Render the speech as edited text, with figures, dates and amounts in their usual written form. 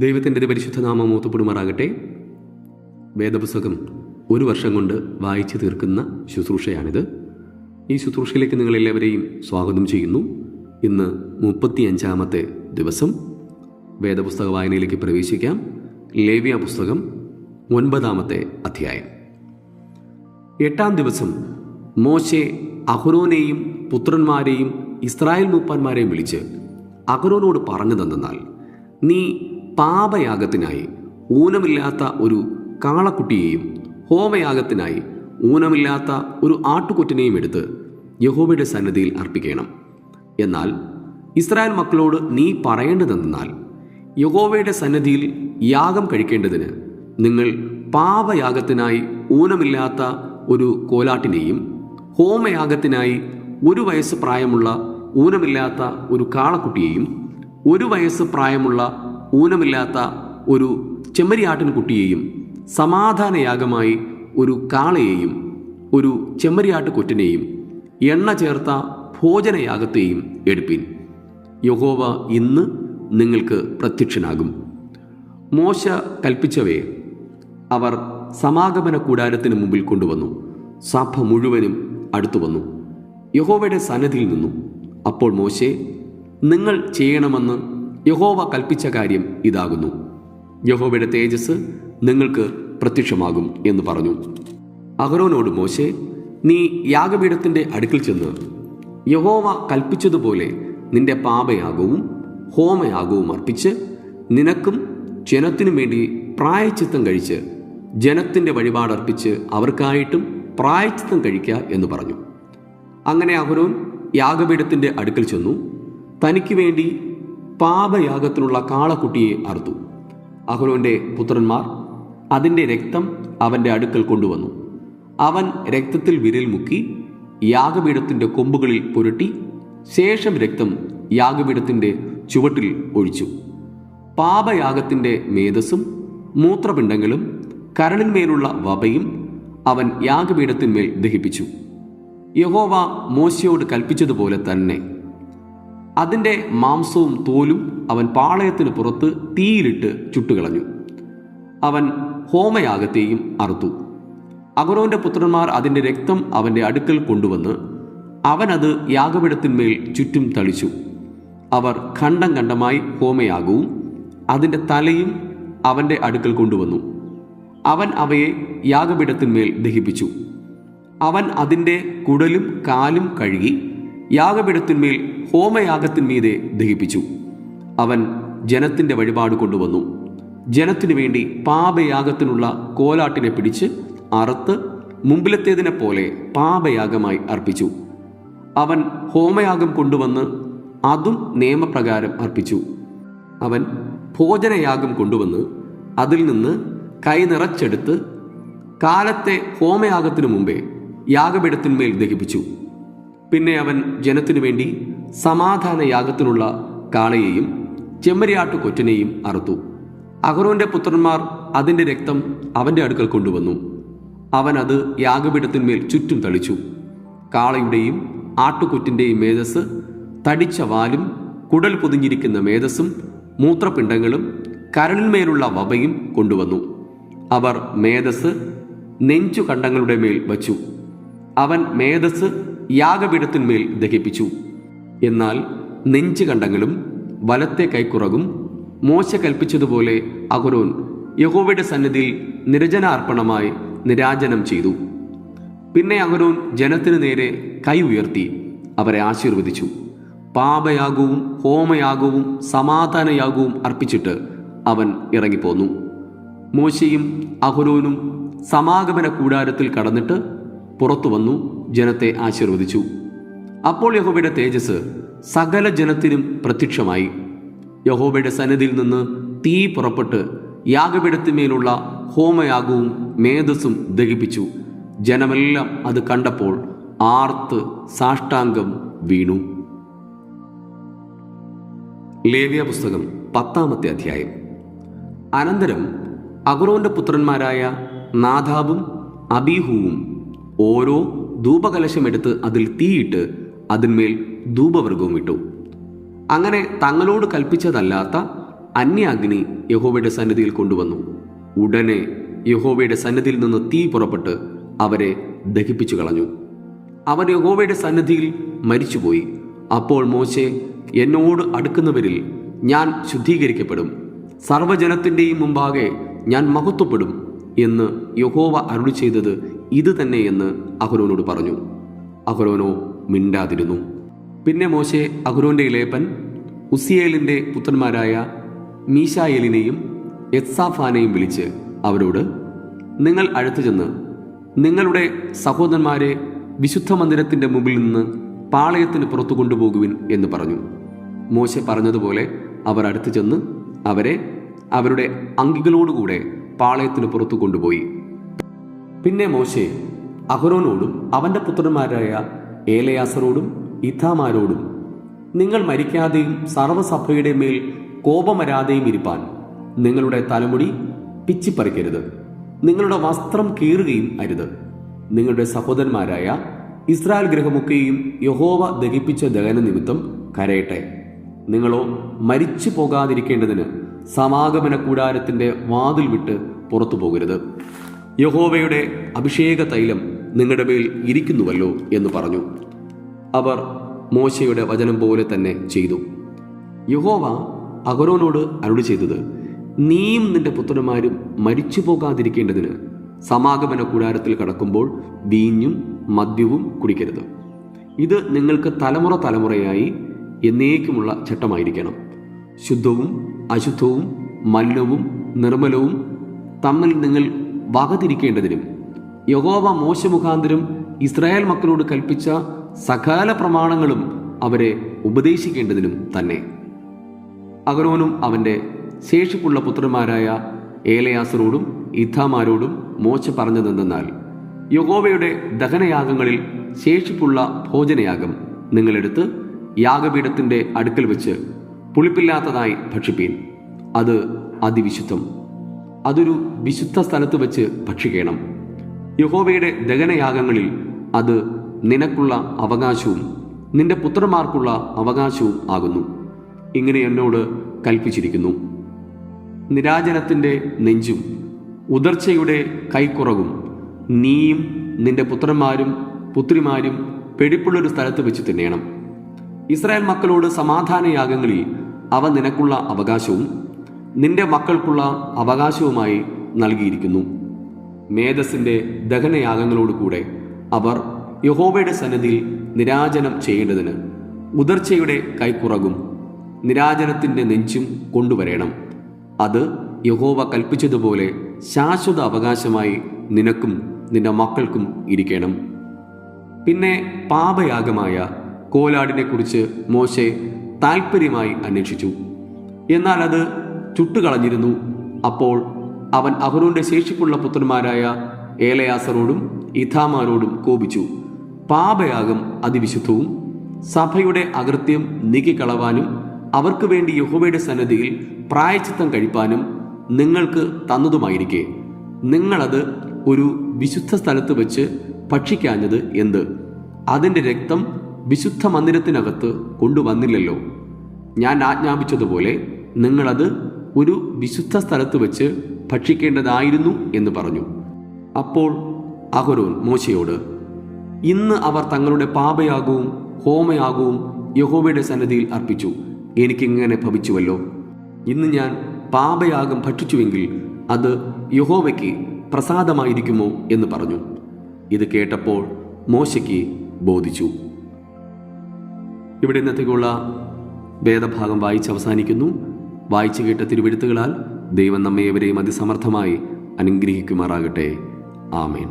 ദൈവത്തിൻ്റെ പരിശുദ്ധ നാമം മൂത്തപ്പെടുമാറാകട്ടെ. വേദപുസ്തകം ഒരു വർഷം കൊണ്ട് വായിച്ചു തീർക്കുന്ന ശുശ്രൂഷയാണിത്. ഈ ശുശ്രൂഷയിലേക്ക് നിങ്ങളെല്ലാവരെയും സ്വാഗതം ചെയ്യുന്നു. ഇന്ന് 35-ാമത്തെ ദിവസം. വേദപുസ്തക വായനയിലേക്ക് പ്രവേശിക്കാം. ലേവ്യ പുസ്തകം 9-ാമത്തെ അധ്യായം. 8-ാം ദിവസം മോശെ അഹ്റോനെയും പുത്രന്മാരെയും ഇസ്രായേൽ മൂപ്പന്മാരെയും വിളിച്ച് അഹ്റോനോട് പറഞ്ഞതെന്നാൽ, നീ പാപയാഗത്തിനായി ഊനമില്ലാത്ത ഒരു കാളക്കുട്ടിയെയും ഹോമയാഗത്തിനായി ഊനമില്ലാത്ത ഒരു ആട്ടുകൊറ്റനെയും എടുത്ത് യഹോവയുടെ സന്നിധിയിൽ അർപ്പിക്കണം. എന്നാൽ ഇസ്രായേൽ മക്കളോട് നീ പറയേണ്ടതെന്നാൽ, യഹോവയുടെ സന്നിധിയിൽ യാഗം കഴിക്കേണ്ടതിന് നിങ്ങൾ പാപയാഗത്തിനായി ഊനമില്ലാത്ത ഒരു കോലാട്ടിനെയും ഹോമയാഗത്തിനായി 1 വയസ്സ് പ്രായമുള്ള ഊനമില്ലാത്ത ഒരു കാളക്കുട്ടിയെയും 1 വയസ്സ് പ്രായമുള്ള ഊനമില്ലാത്ത ഒരു ചെമ്മരിയാട്ടിൻകുട്ടിയെയും സമാധാനയാഗമായി ഒരു കാളയെയും ഒരു ചെമ്മരിയാട്ട് കൊറ്റനെയും എണ്ണ ചേർത്ത ഭോജനയാഗത്തെയും എടുപ്പിൻ. യഹോവ ഇന്ന് നിങ്ങൾക്ക് പ്രത്യക്ഷനാകും. മോശ കൽപ്പിച്ചവയെ അവർ സമാഗമന കൂടാരത്തിന് മുമ്പിൽ കൊണ്ടുവന്നു. സഭ മുഴുവനും അടുത്തു വന്നു യഹോവയുടെ സന്നിധിയിൽ നിന്നു. അപ്പോൾ മോശെ, നിങ്ങൾ ചെയ്യണമെന്ന് യഹോവ കൽപ്പിച്ച കാര്യം ഇതാകുന്നു. യഹോവയുടെ തേജസ് നിങ്ങൾക്ക് പ്രത്യക്ഷമാകും എന്ന് പറഞ്ഞു. അഹ്റോനോട് മോശെ, നീ യാഗപീഠത്തിൻ്റെ അടുക്കൽ ചെന്ന് യഹോവ കൽപ്പിച്ചതുപോലെ നിന്റെ പാപയാഗവും ഹോമയാഗവും അർപ്പിച്ച് നിനക്കും ജനത്തിനും വേണ്ടി പ്രായശ്ചിത്തം കഴിച്ച് ജനത്തിൻ്റെ വഴിപാടർപ്പിച്ച് അവർക്കായിട്ടും പ്രായശ്ചിത്തം കഴിക്കുക എന്ന് പറഞ്ഞു. അങ്ങനെ അഹ്റോൻ യാഗപീഠത്തിൻ്റെ അടുക്കൽ ചെന്നു തനിക്ക് വേണ്ടി പാപയാഗത്തിനുള്ള കാളക്കുട്ടിയെ അറുത്തു. അഹ്റോന്റെ പുത്രന്മാർ അതിൻ്റെ രക്തം അവൻ്റെ അടുക്കൽ കൊണ്ടുവന്നു. അവൻ രക്തത്തിൽ വിരൽ മുക്കി യാഗപീഠത്തിൻ്റെ കൊമ്പുകളിൽ പുരട്ടി ശേഷം രക്തം യാഗപീഠത്തിൻ്റെ ചുവട്ടിൽ ഒഴിച്ചു. പാപയാഗത്തിൻ്റെ മേധസ്സും മൂത്രപിണ്ഡങ്ങളും കരളിന്മേലുള്ള വപയും അവൻ യാഗപീഠത്തിന്മേൽ ദഹിപ്പിച്ചു. യഹോവ മോശയോട് കൽപ്പിച്ചതുപോലെ തന്നെ അതിൻ്റെ മാംസവും തോലും അവൻ പാളയത്തിന് പുറത്ത് തീയിലിട്ട് ചുട്ടുകളഞ്ഞു. അവൻ ഹോമയാഗത്തെയും അറുത്തു. അഹ്റോന്റെ പുത്രന്മാർ അതിൻ്റെ രക്തം അവൻ്റെ അടുക്കൽ കൊണ്ടുവന്ന് അവൻ അത് യാഗപീഠത്തിന്മേൽ ചുറ്റും തളിച്ചു. അവർ ഖണ്ഡം ഖണ്ഡമായി ഹോമയാഗവും അതിൻ്റെ തലയും അവൻ്റെ അടുക്കൽ കൊണ്ടുവന്നു. അവൻ അവയെ യാഗപീഠത്തിന്മേൽ ദഹിപ്പിച്ചു. അവൻ അതിൻ്റെ കുടലും കാലും കഴുകി യാഗപീഠത്തിന്മേൽ ഹോമയാഗത്തിന്മീതെ ദഹിപ്പിച്ചു. അവൻ ജനത്തിൻ്റെ വഴിപാട് കൊണ്ടുവന്നു. ജനത്തിനു വേണ്ടി പാപയാഗത്തിനുള്ള കോലാട്ടിനെ പിടിച്ച് അറുത്ത് മുമ്പിലത്തേതിനെ പോലെ പാപയാഗമായി അർപ്പിച്ചു. അവൻ ഹോമയാഗം കൊണ്ടുവന്ന് അതും നിയമപ്രകാരം അർപ്പിച്ചു. അവൻ ഭോജനയാഗം കൊണ്ടുവന്ന് അതിൽ നിന്ന് കൈ നിറച്ചെടുത്ത് കാലത്തെ ഹോമയാഗത്തിനു മുമ്പേ യാഗപീഠത്തിന്മേൽ ദഹിപ്പിച്ചു. പിന്നെ അവൻ ജനത്തിനു വേണ്ടി സമാധാന യാഗത്തിനുള്ള കാളയെയും ചെമ്മരിയാട്ടു കൊറ്റനെയും അറുത്തു. അഹ്റോന്റെ പുത്രന്മാർ അതിൻ്റെ രക്തം അവൻ്റെ അടുക്കൽ കൊണ്ടുവന്നു. അവൻ അത് യാഗപീഠത്തിന്മേൽ ചുറ്റും തളിച്ചു. കാളയുടെയും ആട്ടുകൊറ്റിൻ്റെയും മേധസ്, തടിച്ച വാലും കുടൽ പൊതിഞ്ഞിരിക്കുന്ന മേധസ്സും മൂത്രപിണ്ഡങ്ങളും കരളിന്മേലുള്ള വപയും കൊണ്ടുവന്നു. അവർ മേധസ് നെഞ്ചുകണ്ടങ്ങളുടെ മേൽ വച്ചു. അവൻ മേധസ് യാഗപീഠത്തിന്മേൽ ദഹിപ്പിച്ചു. എന്നാൽ നെഞ്ചുകണ്ടങ്ങളും വലത്തെ കൈക്കുറകും മോശ കൽപ്പിച്ചതുപോലെ അഹ്റോൻ യഹോവയുടെ സന്നിധിയിൽ നിരജനാർപ്പണമായി നിരാജനം ചെയ്തു. പിന്നെ അഹ്റോൻ ജനത്തിനു നേരെ കൈ ഉയർത്തി അവരെ ആശീർവദിച്ചു. പാപയാഗവും ഹോമയാഗവും സമാധാനയാഗവും അർപ്പിച്ചിട്ട് അവൻ ഇറങ്ങിപ്പോന്നു. മോശയും അഹ്റോനും സമാഗമന കൂടാരത്തിൽ കടന്നിട്ട് പുറത്തു വന്നു ജനത്തെ ആശീർവദിച്ചു. അപ്പോൾ യഹോവയുടെ തേജസ് സകല ജനത്തിനും പ്രത്യക്ഷമായി. യഹോവയുടെ സന്നിധിയിൽ നിന്ന് തീ പുറപ്പെട്ട് യാഗപീഠത്തിന്മേലുള്ള ഹോമയാഗവും മേധസ്സും ദഹിപ്പിച്ചു. ജനമെല്ലാം അത് കണ്ടപ്പോൾ ആർത്ത് സാഷ്ടാംഗം വീണു. ലേവ്യ പുസ്തകം 10-ാമത്തെ അധ്യായം. അനന്തരം അഹ്റോന്റെ പുത്രന്മാരായ നാദാബും അബീഹുവും ഓരോ ധൂപകലശമെടുത്ത് അതിൽ തീയിട്ട് അതിന്മേൽ ധൂപവർഗവും ഇട്ടു. അങ്ങനെ തങ്ങളോട് കൽപ്പിച്ചതല്ലാത്ത അന്യാഗ്നി യഹോവയുടെ സന്നിധിയിൽ കൊണ്ടുവന്നു. ഉടനെ യഹോവയുടെ സന്നിധിയിൽ നിന്ന് തീ പുറപ്പെട്ട് അവരെ ദഹിപ്പിച്ചു കളഞ്ഞു. അവർ യഹോവയുടെ സന്നിധിയിൽ മരിച്ചുപോയി. അപ്പോൾ മോശെ, എന്നോട് അടുക്കുന്നവരിൽ ഞാൻ ശുദ്ധീകരിക്കപ്പെടും, സർവ്വജനത്തിൻ്റെയും മുമ്പാകെ ഞാൻ മഹത്വപ്പെടും എന്ന് യഹോവ അരുളി ചെയ്തത് ഇത് തന്നെ എന്ന് അഹരോനോട് പറഞ്ഞു. അഹരോനോ മിണ്ടാതിരുന്നു. പിന്നെ മോശെ അഹരോന്റെ ഇളയപ്പൻ ഉസിയേലിൻ്റെ പുത്രന്മാരായ മീശായേലിനെയും എത്സാഫാനെയും വിളിച്ച് അവരോട്, നിങ്ങൾ അടുത്തു ചെന്ന് നിങ്ങളുടെ സഹോദരന്മാരെ വിശുദ്ധ മന്ദിരത്തിൻ്റെ മുമ്പിൽ നിന്ന് പാളയത്തിന് പുറത്തു കൊണ്ടുപോകുവിൻ എന്ന് പറഞ്ഞു. മോശെ പറഞ്ഞതുപോലെ അവർ അടുത്തു ചെന്ന് അവരെ അവരുടെ അങ്കികളോടുകൂടെ പാളയത്തിന് പുറത്തു കൊണ്ടുപോയി. പിന്നെ മോശെ അഹരോനോടും അവൻ്റെ പുത്രന്മാരായ ഏലയാസറോടും ഇഥാമാരോടും, നിങ്ങൾ മരിക്കാതെയും സർവ്വസഭയുടെ മേൽ കോപം വരാതെയും ഇരിപ്പാൻ നിങ്ങളുടെ തലമുടി പിച്ചിപ്പറിക്കരുത്, നിങ്ങളുടെ വസ്ത്രം കീറുകയും അരുത്. നിങ്ങളുടെ സഹോദരന്മാരായ ഇസ്രായേൽ ഗൃഹമൊക്കെയും യഹോവ ദഹിപ്പിച്ച ദഹന നിമിത്തം കരയട്ടെ. നിങ്ങളോ മരിച്ചു പോകാതിരിക്കേണ്ടതിന് സമാഗമന കൂടാരത്തിൻ്റെ വാതിൽ വിട്ട് പുറത്തു പോകരുത്. യഹോവയുടെ അഭിഷേക തൈലം നിങ്ങളുടെ മേൽ ഇരിക്കുന്നുവല്ലോ എന്ന് പറഞ്ഞു. അവർ മോശയുടെ വചനം പോലെ തന്നെ ചെയ്തു. യഹോവ അഹരോനോട് അരുളി ചെയ്തത്, നീയും നിന്റെ പുത്രന്മാരും മരിച്ചു പോകാതിരിക്കേണ്ടതിന് സമാഗമന കൂടാരത്തിൽ കടക്കുമ്പോൾ വീഞ്ഞും മദ്യവും കുടിക്കരുത്. ഇത് നിങ്ങൾക്ക് തലമുറ തലമുറയായി എന്നേക്കുമുള്ള ചട്ടമായിരിക്കണം. ശുദ്ധവും അശുദ്ധവും മലിനവും നിർമ്മലവും തമ്മിൽ നിങ്ങൾ വകതിരിക്കേണ്ടതിനും യഹോവ മോശെ മുഖാന്തരം ഇസ്രായേൽ മക്കളോട് കൽപ്പിച്ച സകല പ്രമാണങ്ങളും അവരെ ഉപദേശിക്കേണ്ടതിനും തന്നെ. അഹരോനും അവൻ്റെ ശേഷിപ്പുള്ള പുത്രന്മാരായ ഏലയാസറോടും ഇഥാമാരോടും മോശെ പറഞ്ഞതെന്തെന്നാൽ, യഹോവയുടെ ദഹനയാഗങ്ങളിൽ ശേഷിപ്പുള്ള ഭോജനയാഗം നിങ്ങളെടുത്ത് യാഗപീഠത്തിൻ്റെ അടുക്കൽ വെച്ച് പുളിപ്പില്ലാത്തതായി ഭക്ഷിപ്പീൻ. അത് അതിവിശുദ്ധം. അതൊരു വിശുദ്ധ സ്ഥലത്ത് വെച്ച് ഭക്ഷിക്കണം. യഹോവയുടെ ദഹനയാഗങ്ങളിൽ അത് നിനക്കുള്ള അവകാശവും നിന്റെ പുത്രന്മാർക്കുള്ള അവകാശവും ആകുന്നു. ഇങ്ങനെ എന്നോട് കൽപ്പിച്ചിരിക്കുന്നു. നിരാജനത്തിൻ്റെ നെഞ്ചും ഉദർച്ചയുടെ കൈക്കുറവും നീയും നിന്റെ പുത്രന്മാരും പുത്രിമാരും പെടിപ്പുള്ളൊരു സ്ഥലത്ത് വെച്ച് തിന്നേണം. ഇസ്രായേൽ മക്കളോട് സമാധാനയാഗങ്ങളിൽ അവ നിനക്കുള്ള അവകാശവും നിന്റെ മക്കൾക്കുള്ള അവകാശവുമായി നൽകിയിരിക്കുന്നു. മേധസ്സിൻ്റെ ദഹനയാഗങ്ങളോട് കൂടെ അവർ യഹോവയുടെ സന്നിധിയിൽ നിരാജനം ചെയ്യേണ്ടതിന് ഉദർച്ചയുടെ കൈക്കുറകും നിരാജനത്തിൻ്റെ നെഞ്ചും കൊണ്ടുവരേണം. അത് യഹോവ കൽപ്പിച്ചതുപോലെ ശാശ്വത അവകാശമായി നിനക്കും നിന്റെ മക്കൾക്കും ഇരിക്കണം. പിന്നെ പാപയാഗമായ കോലാടിനെക്കുറിച്ച് മോശെ താൽപ്പര്യമായി അന്വേഷിച്ചു. എന്നാൽ അത് ചുട്ടുകളഞ്ഞിരുന്നു. അപ്പോൾ അവൻ അഹരോന്റെ ശേഷിപ്പുള്ള പുത്രന്മാരായ ഏലയാസറോടും ഇഥാമാരോടും കോപിച്ചു. പാപയാഗം അതിവിശുദ്ധവും സഭയുടെ അകൃത്യം നീക്കിക്കളവാനും അവർക്ക് വേണ്ടി യഹോവയുടെ സന്നിധിയിൽ പ്രായശ്ചിത്തം കഴിപ്പാനും നിങ്ങൾക്ക് തന്നതുമായിരിക്കെ നിങ്ങളത് ഒരു വിശുദ്ധ സ്ഥലത്ത് വെച്ച് ഭക്ഷിക്കാഞ്ഞത് എന്ത്? അതിൻ്റെ രക്തം വിശുദ്ധ മന്ദിരത്തിനകത്ത് കൊണ്ടുവന്നില്ലല്ലോ. ഞാൻ ആജ്ഞാപിച്ചതുപോലെ നിങ്ങളത് ഒരു വിശുദ്ധ സ്ഥലത്ത് വെച്ച് ഭക്ഷിക്കേണ്ടതായിരുന്നു എന്ന് പറഞ്ഞു. അപ്പോൾ അഹരോൻ മോശയോട്, ഇന്ന് അവർ തങ്ങളുടെ പാപയാഗവും ഹോമയാഗവും യഹോവയുടെ സന്നിധിയിൽ അർപ്പിച്ചു. എനിക്കിങ്ങനെ ഭവിച്ചുവല്ലോ. ഇന്ന് ഞാൻ പാപയാഗം ഭക്ഷിച്ചുവെങ്കിൽ അത് യഹോവയ്ക്ക് പ്രസാദമായിരിക്കുമോ എന്ന് പറഞ്ഞു. ഇത് കേട്ടപ്പോൾ മോശയ്ക്ക് ബോധിച്ചു. ഇവിടെ ഇന്നത്തേക്കുള്ള വേദഭാഗം വായിച്ച് അവസാനിക്കുന്നു. വായിച്ചു കേട്ട തിരുവെഴുത്തുകളാൽ ദൈവം നമ്മെ ഏവരെയും അതിസമർത്ഥമായി അനുഗ്രഹിക്കുമാറാകട്ടെ. ആമേൻ.